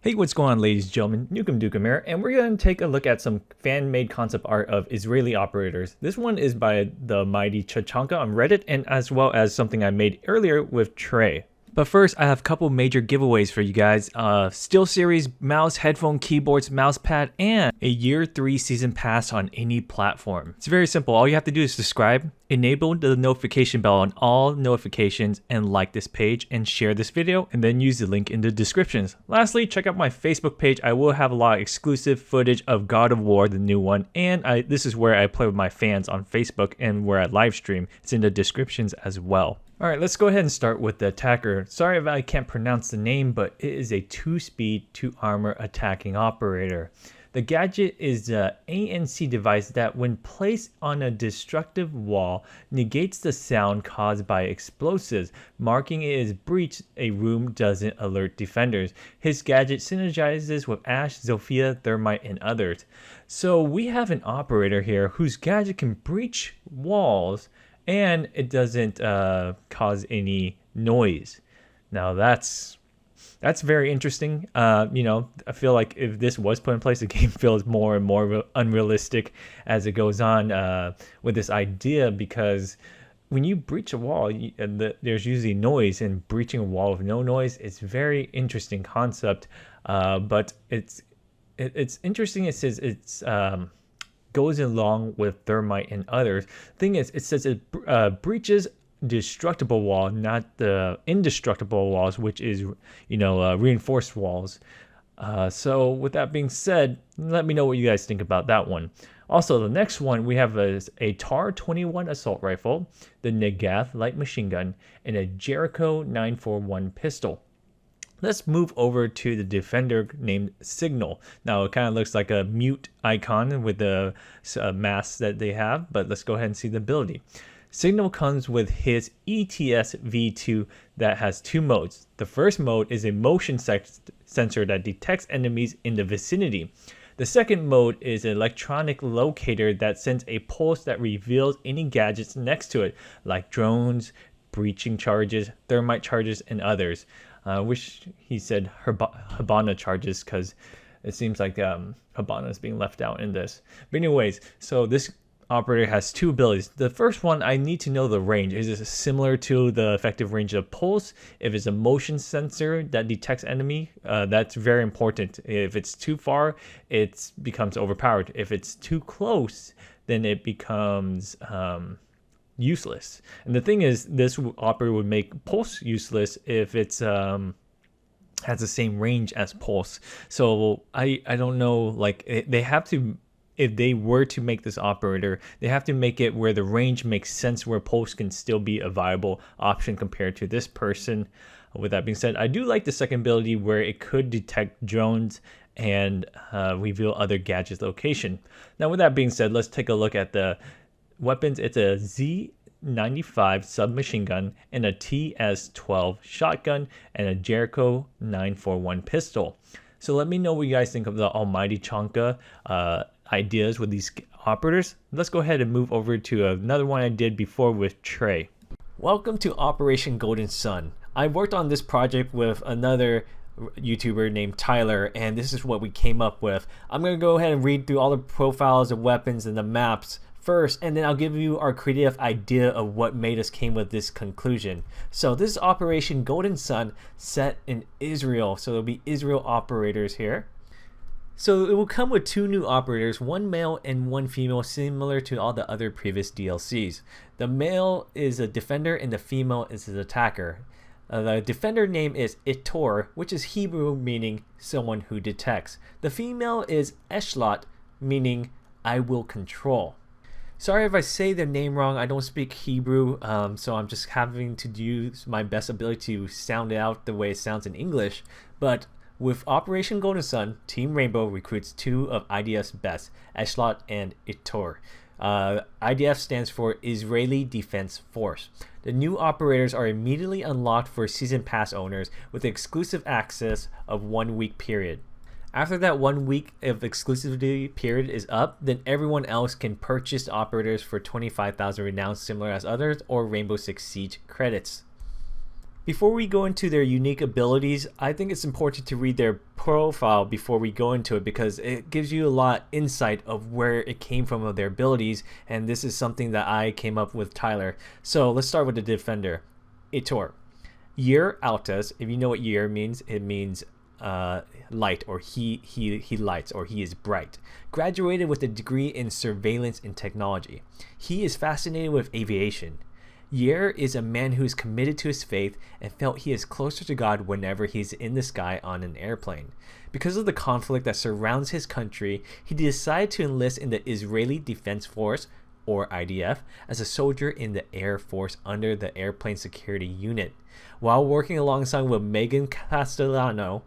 Hey, what's going on, ladies and gentlemen? Nukem Dukem here, and we're going to take a look at some fan-made concept art of Israeli operators. This one is by the mighty Chachanka on Reddit, and as well as something I made earlier with Trey. But first, I have a couple major giveaways for you guys. SteelSeries mouse, headphone, keyboards, mousepad, and a year 3 season pass on any platform. It's very simple. All you have to do is subscribe, enable the notification bell on all notifications, and like this page and share this video, and then use the link in the descriptions. Lastly, check out my Facebook page. I will have a lot of exclusive footage of God of War, the new one, and this is where I play with my fans on Facebook and where I live stream. It's in the descriptions as well. Alright, let's go ahead and start with the attacker. Sorry if I can't pronounce the name, but it is a 2-speed, 2-armor attacking operator. The gadget is the ANC device that, when placed on a destructive wall, negates the sound caused by explosives. Marking it as breached, a room doesn't alert defenders. His gadget synergizes with Ash, Zofia, Thermite, and others. So we have an operator here whose gadget can breach walls and it doesn't cause any noise. Now that's very interesting. I feel like if this was put in place, the game feels more and more unrealistic as it goes on with this idea, because when you breach a wall, there's usually noise, and breaching a wall with no noise is very interesting concept. But it's interesting. It says it's goes along with Thermite and others. Thing is, it says it breaches destructible wall, not the indestructible walls, which is reinforced walls. So with that being said, let me know what you guys think about that one. Also, the next one we have is a TAR-21 assault rifle, the Negath light machine gun, and a Jericho 941 pistol. Let's move over to the defender named Signal. Now, it kind of looks like a mute icon with the mask that they have, but let's go ahead and see the ability. Signal comes with his ETS V2 that has 2 modes. The first mode is a motion sensor that detects enemies in the vicinity. The second mode is an electronic locator that sends a pulse that reveals any gadgets next to it, like drones, breaching charges, thermite charges, and others. I wish he said Habana charges, because it seems like Habana is being left out in this. But anyways, so this operator has 2 abilities. The first one, I need to know the range. Is it similar to the effective range of pulse? If it's a motion sensor that detects enemy, that's very important. If it's too far, it becomes overpowered. If it's too close, then it becomes useless. And the thing is, this operator would make pulse useless if it's has the same range as pulse. So I don't know, like, they have to, if they were to make this operator, they have to make it where the range makes sense, where pulse can still be a viable option compared to this person. With that being said, I do like the second ability where it could detect drones and reveal other gadgets location. Now, with that being said, let's take a look at the weapons. It's a Z95 submachine gun and a TS12 shotgun and a Jericho 941 pistol. So let me know what you guys think of the almighty Chanka ideas with these operators. Let's go ahead and move over to another one I did before with Trey. Welcome to Operation Golden Sun. I worked on this project with another YouTuber named Tyler, and this is what we came up with. I'm going to go ahead and read through all the profiles of weapons and the maps first, and then I'll give you our creative idea of what made us came with this conclusion. So this is Operation Golden Sun, set in Israel, so there'll be Israel operators here. So it will come with 2 new operators, 1 male and 1 female, similar to all the other previous DLCs. The male is a defender and the female is an attacker. The defender name is Itor, which is Hebrew meaning someone who detects. The female is Eshlot, meaning I will control. Sorry if I say their name wrong. I don't speak Hebrew, so I'm just having to use my best ability to sound it out the way it sounds in English. But with Operation Golden Sun, Team Rainbow recruits 2 of IDF's best, Eshlot and Itor. IDF stands for Israeli Defense Force. The new operators are immediately unlocked for Season Pass owners with exclusive access of 1 week period. After that 1 week of exclusivity period is up, then everyone else can purchase operators for 25,000 renown, similar as others, or Rainbow Six Siege credits. Before we go into their unique abilities, I think it's important to read their profile before we go into it, because it gives you a lot of insight of where it came from of their abilities, and this is something that I came up with Tyler. So let's start with the defender, Itor. Year Altas, if you know what year means, it means light, or he lights, or he is bright. Graduated with a degree in surveillance and technology. He is fascinated with aviation. Yer is a man who is committed to his faith and felt he is closer to God whenever he's in the sky on an airplane. Because of the conflict that surrounds his country, he decided to enlist in the Israeli Defense Force, or IDF, as a soldier in the Air Force under the Airplane Security Unit. While working alongside with Megan Castellano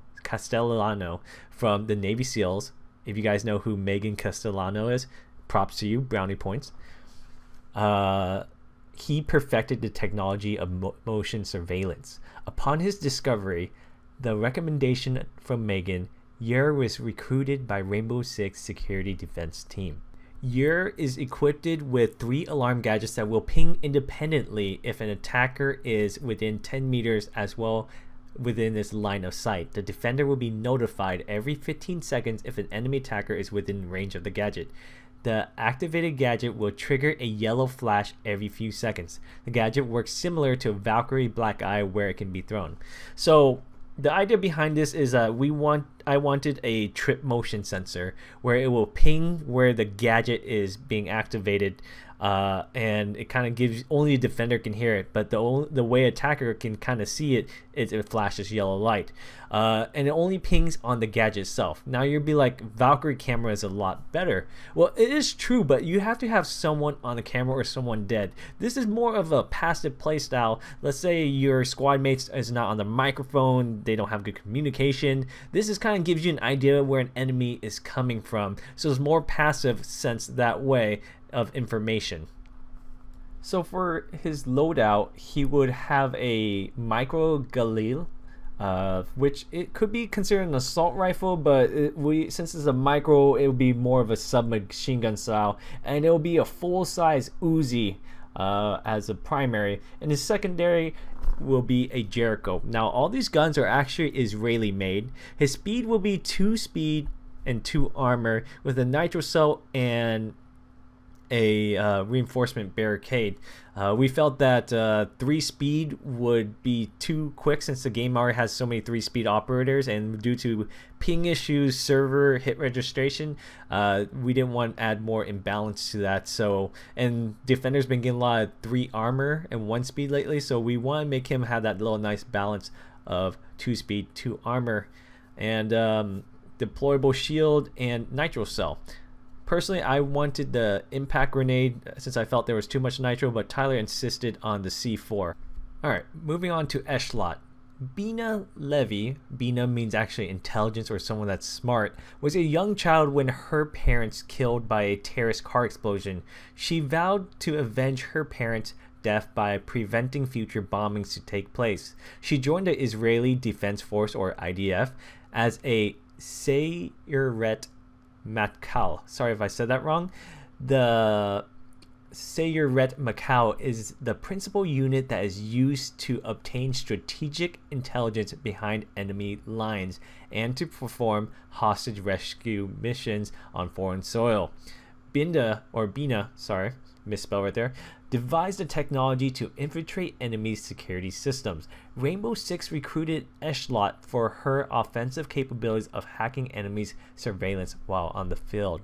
from the Navy SEALs, if you guys know who Megan Castellano is, props to you, brownie points. He perfected the technology of motion surveillance. Upon his discovery, the recommendation from Megan, Yer was recruited by Rainbow Six Security Defense Team. Yer is equipped with 3 alarm gadgets that will ping independently if an attacker is within 10 meters as well within this line of sight. The defender will be notified every 15 seconds if an enemy attacker is within range of the gadget. The activated gadget will trigger a yellow flash every few seconds. The gadget works similar to a Valkyrie Black Eye where it can be thrown. So the idea behind this is I wanted a trip motion sensor where it will ping where the gadget is being activated, and it kind of gives, only a defender can hear it, but the way attacker can kind of see it is it flashes yellow light, and it only pings on the gadget itself. Now you'll be like, Valkyrie camera is a lot better. Well, it is true, but you have to have someone on the camera or someone dead. This is more of a passive play style. Let's say your squad mates is not on the microphone, they don't have good communication. This is kind of gives you an idea where an enemy is coming from, so it's more passive sense that way of information. So for his loadout, he would have a micro Galil, which it could be considered an assault rifle, but since it's a micro, it would be more of a submachine gun style, and it will be a full-size Uzi as a primary, and his secondary will be a Jericho. Now all these guns are actually Israeli made. His speed will be 2 speed and 2 armor with a nitro cell and a reinforcement barricade. We felt that 3 speed would be too quick since the game already has so many 3 speed operators, and due to ping issues, server hit registration, we didn't want to add more imbalance to that. So, and defender's been getting a lot of 3 armor and 1 speed lately, so we want to make him have that little nice balance of 2 speed, 2 armor, and deployable shield and nitro cell. Personally, I wanted the impact grenade since I felt there was too much nitro, but Tyler insisted on the C4. Alright, moving on to Eshlot. Bina Levy, Bina means actually intelligence or someone that's smart, was a young child when her parents killed by a terrorist car explosion. She vowed to avenge her parents' death by preventing future bombings to take place. She joined the Israeli Defense Force, or IDF, as a Sayeret Matkal. Sorry if I said that wrong. The Sayeret Matkal is the principal unit that is used to obtain strategic intelligence behind enemy lines and to perform hostage rescue missions on foreign soil. Bina, misspell right there, devised a technology to infiltrate enemy security systems. Rainbow Six recruited Eshlot for her offensive capabilities of hacking enemies' surveillance while on the field.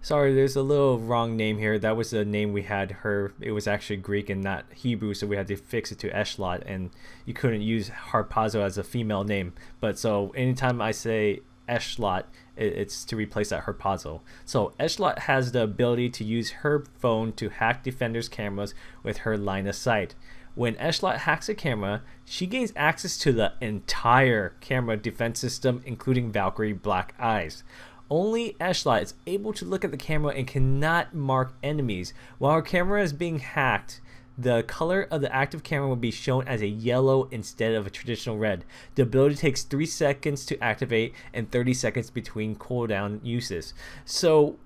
Sorry, there's a little wrong name here. That was the name we had her. It was actually Greek and not Hebrew, so we had to fix it to Eshlot, and you couldn't use Harpazo as a female name. But so anytime I say Eshlot, it's to replace that Harpazo. So Eshlot has the ability to use her phone to hack defenders' cameras with her line of sight. When Eshlot hacks a camera, she gains access to the entire camera defense system, including Valkyrie Black Eyes. Only Eshlot is able to look at the camera and cannot mark enemies. While her camera is being hacked, the color of the active camera will be shown as a yellow instead of a traditional red. The ability takes 3 seconds to activate and 30 seconds between cooldown uses. So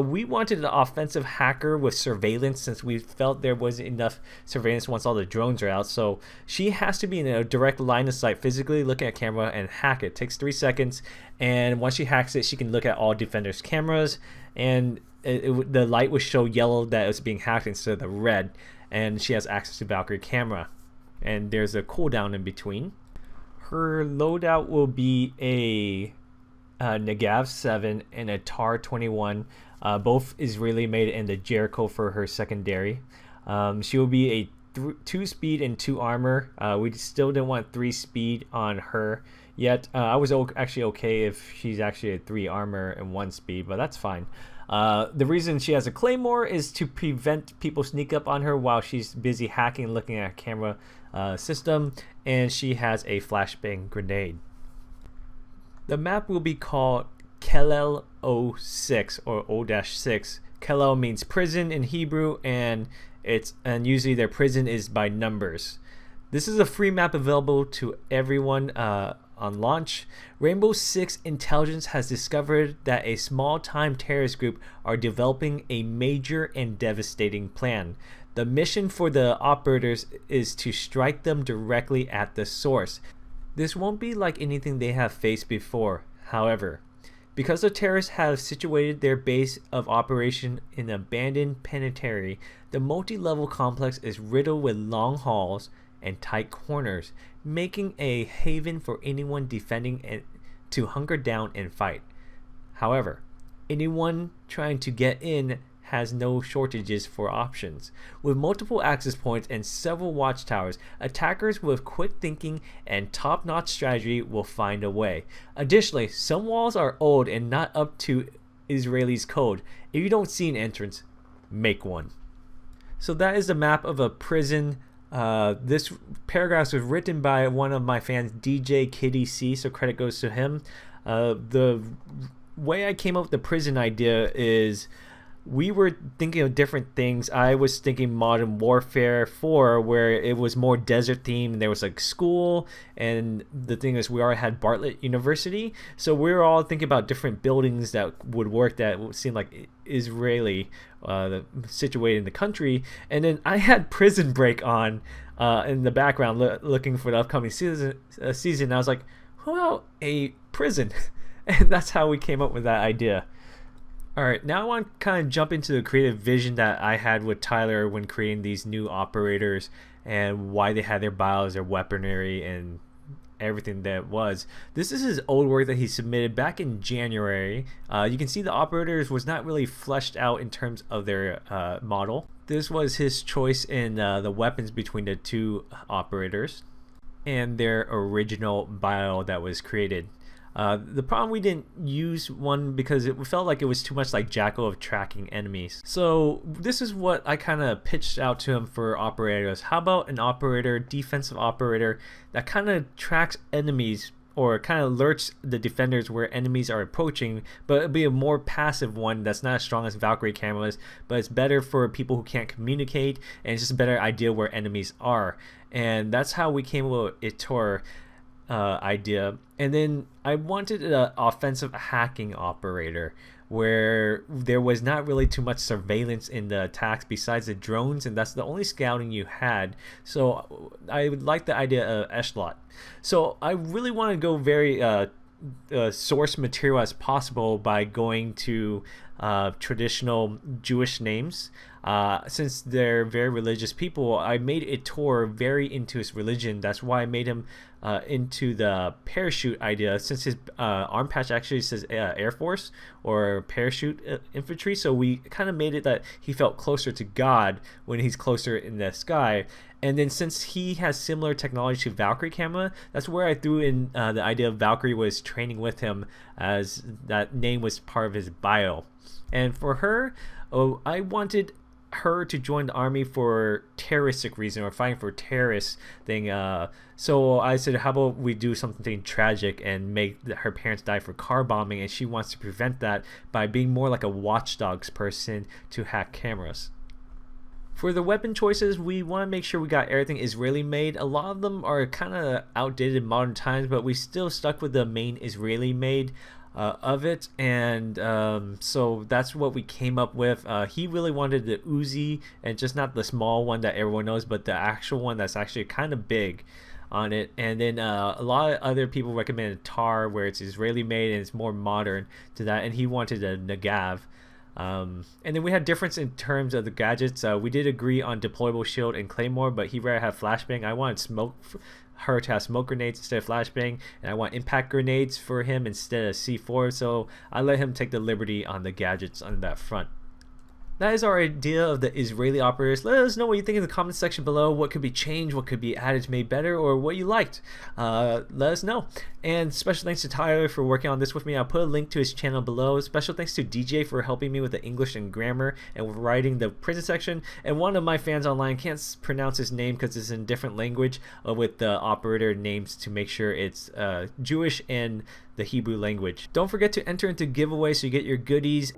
we wanted an offensive hacker with surveillance since we felt there wasn't enough surveillance once all the drones are out. So she has to be in a direct line of sight, physically looking at camera and hack it. It takes 3 seconds, and once she hacks it, she can look at all defenders' cameras, and the light would show yellow that it was being hacked instead of the red, and she has access to Valkyrie camera. And there's a cooldown in between. Her loadout will be a Negav 7 and a TAR 21, both Israeli made, and the Jericho for her secondary. She will be a 2 speed and 2 armor. We still didn't want 3 speed on her yet. I was actually okay if she's actually a 3 armor and 1 speed, but that's fine. The reason she has a claymore is to prevent people sneak up on her while she's busy hacking and looking at a camera system, and she has a flashbang grenade. The map will be called Kelel 06 or O-6. Kelel means prison in Hebrew, and usually their prison is by numbers. This is a free map available to everyone on launch. Rainbow Six Intelligence has discovered that a small-time terrorist group are developing a major and devastating plan. The mission for the operators is to strike them directly at the source. This won't be like anything they have faced before, however. Because the terrorists have situated their base of operation in an abandoned penitentiary, the multi-level complex is riddled with long halls and tight corners, making a haven for anyone defending to hunker down and fight. However, anyone trying to get in has no shortages for options. With multiple access points and several watchtowers, attackers with quick thinking and top-notch strategy will find a way. Additionally, some walls are old and not up to Israelis' code. If you don't see an entrance, make one. So that is the map of a prison. This paragraph was written by one of my fans, DJ Kitty C, so credit goes to him. The way I came up with the prison idea is we were thinking of different things. I was thinking Modern Warfare 4, where it was more desert themed. There was like school, and the thing is, we already had Bartlett University, so we were all thinking about different buildings that would work, that would seem like Israeli, situated in the country. And then I had Prison Break on in the background, looking for the upcoming season. I was like, well, a prison, and that's how we came up with that idea. Alright, now I want to kind of jump into the creative vision that I had with Tyler when creating these new operators, and why they had their bios, their weaponry, and everything that was. This is his old work that he submitted back in January. You can see the operators was not really fleshed out in terms of their model. This was his choice in the weapons between the 2 operators and their original bio that was created. The problem, we didn't use one because it felt like it was too much like Jackal of tracking enemies. So this is what I kind of pitched out to him for operators. How about an operator, defensive operator, that kind of tracks enemies, or kind of alerts the defenders where enemies are approaching, but it'll be a more passive one that's not as strong as Valkyrie cameras, but it's better for people who can't communicate, and it's just a better idea where enemies are. And that's how we came up with Itor idea. And then I wanted an offensive hacking operator where there was not really too much surveillance in the attacks besides the drones, and that's the only scouting you had. So I would like the idea of Echelon. So I really want to go very source material as possible by going to traditional Jewish names. Since they're very religious people, I made Itor very into his religion. That's why I made him into the parachute idea, since his arm patch actually says Air Force or parachute infantry. So we kind of made it that he felt closer to God when he's closer in the sky. And then since he has similar technology to Valkyrie camera, that's where I threw in the idea of Valkyrie was training with him, as that name was part of his bio. And for her, I wanted her to join the army for terroristic reason, or fighting for terrorist thing. So I said, how about we do something tragic and make her parents die for car bombing, and she wants to prevent that by being more like a watchdogs person to hack cameras. For the weapon choices, we want to make sure we got everything Israeli made. A lot of them are kind of outdated in modern times, but we still stuck with the main Israeli made. of it, and so that's what we came up with. He really wanted the Uzi, and just not the small one that everyone knows, but the actual one that's actually kind of big on it. And then a lot of other people recommended Tar, where it's Israeli made and it's more modern to that, and he wanted a Nagav. And then we had difference in terms of the gadgets. We did agree on deployable shield and claymore, but he rather have flashbang. I wanted her to have smoke grenades instead of flashbang, and I want impact grenades for him instead of C4. So I let him take the liberty on the gadgets on that front. That is our idea of the Israeli operators. Let us know what you think in the comment section below. What could be changed, what could be added to made better, or what you liked. Let us know. And special thanks to Tyler for working on this with me. I'll put a link to his channel below. Special thanks to DJ for helping me with the English and grammar and with writing the prison section. And one of my fans online can't pronounce his name because it's in a different language with the operator names to make sure it's Jewish and the Hebrew language. Don't forget to enter into giveaways so you get your goodies.